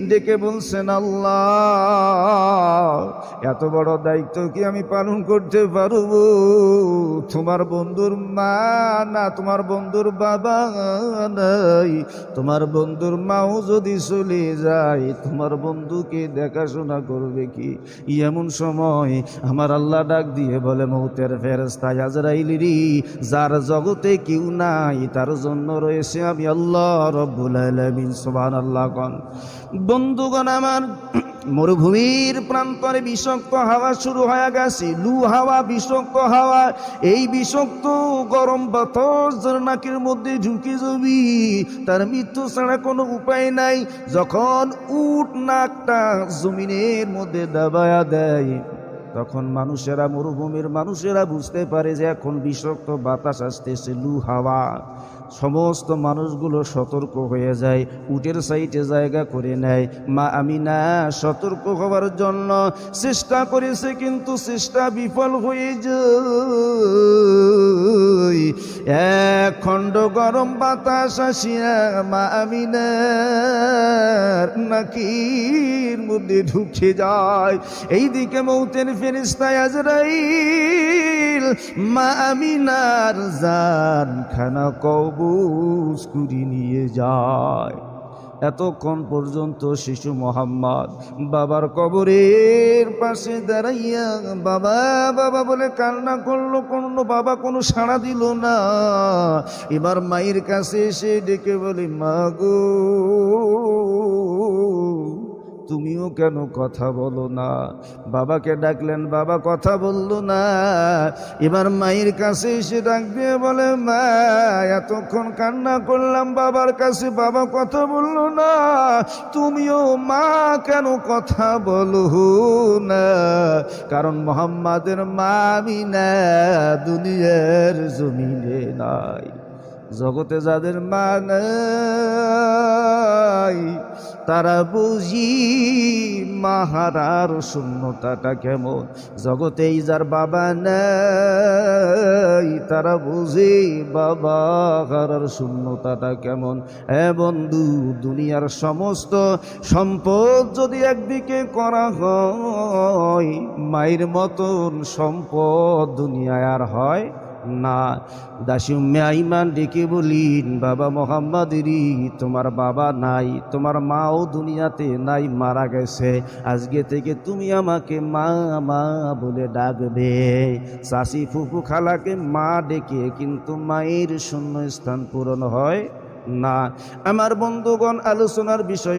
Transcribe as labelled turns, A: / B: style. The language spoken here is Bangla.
A: ডেকে বলছেন, আল্লাহ এত বড় দায়িত্ব কি আমি পালন করতে পারবো? তোমার বন্ধুর মা না, তোমার বন্ধুর বাবা নাই, তোমার বন্ধুর মাও যদি চলে যায় তোমার বন্ধুকে দেখাশোনা করবে কি? এমন সময় আমার আল্লাহ ডাক দিয়ে বলে, মৌতের ফেরেশতা আজরাইল রে, যার জগতে কেউ নাই তার জন্য রয়েছে আমি আল্লাহ রব্বুল আলামিন। সুবহানাল্লাহ। বন্ধুগণ আমার, মরুভূমির প্রান্তরে বিষাক্ত হাওয়া শুরু হয়ে গেছে, লু হাওয়া, বিষাক্ত হাওয়া। এই বিষাক্ত গরম বাতাস নাকের মধ্যে ঢুকে যাবি, তার মৃত্যু ছাড়া কোনো উপায় নাই। যখন উট নাকটা জমিনের মধ্যে দাবায়া দেয়, তখন মানুষেরা, মরুভূমির মানুষেরা বুঝতে পারে যে এখন বিষাক্ত বাতাস আসতেছে, লু হাওয়া। সমস্ত মানুষগুলো সতর্ক হয়ে যায়, উটের সাইডে জায়গা করে নেয়। মা আমিনা সতর্ক হওয়ার জন্য চেষ্টা করেছে, কিন্তু চেষ্টা বিফল হয়ে যায়। এক খণ্ড গরম বাতাস আসিয়া মা আমিনার নাকির মধ্যে ঢুকে যায়। এইদিকে মৌতের ফেরেশতা আজরাইল মা আমিনার জান খানা কবজ করে নিয়ে যায়। এতক্ষণ পর্যন্ত শিশু মোহাম্মদ বাবার কবরের পাশে দাঁড়াইয়া বাবা বাবা বলে কান্না করলো, কোনো বাবা কোনো সাড়া দিল না। এবার মায়ের কাছে এসে ডেকে বলে, মা গো, তুমিও কেন কথা বলো না? বাবাকে ডাকলেন, বাবা কথা বলল না। এবার মায়ের কাছে এসে ডাক দিয়ে বলে, মা এতক্ষণ কান্না করলাম বাবার কাছে, বাবা কথা বলল না, তুমিও মা কেন কথা বলো না? কারণ মুহাম্মাদের মা আমিনা দুনিয়ার জমিনে নাই। জগতে যাদের মা নাই তারা বুঝি মাহারার শূন্যতাটা কেমন। জগতেই যার বাবা নাই তারা বুঝি বাবা হারার শূন্যতাটা কেমন। বন্ধু, দুনিয়ার সমস্ত সম্পদ যদি একদিকে করা হয়, মায়ের মতন সম্পদ দুনিয়ায় আর হয় না। দাসী উম্মে আইমান ডেকে বলিন, বাবা মোহাম্মদেরই, তোমার বাবা নাই, তোমার মাও দুনিয়াতে নাই, মারা গেছে। আজকে থেকে তুমি আমাকে মা মা বলে ডাকবে। চাচি ফুফু খালাকে মা ডেকে কিন্তু মায়ের শূন্য স্থান পূরণ হয় না। আমার বন্ধুগণ, আলোচনার বিষয়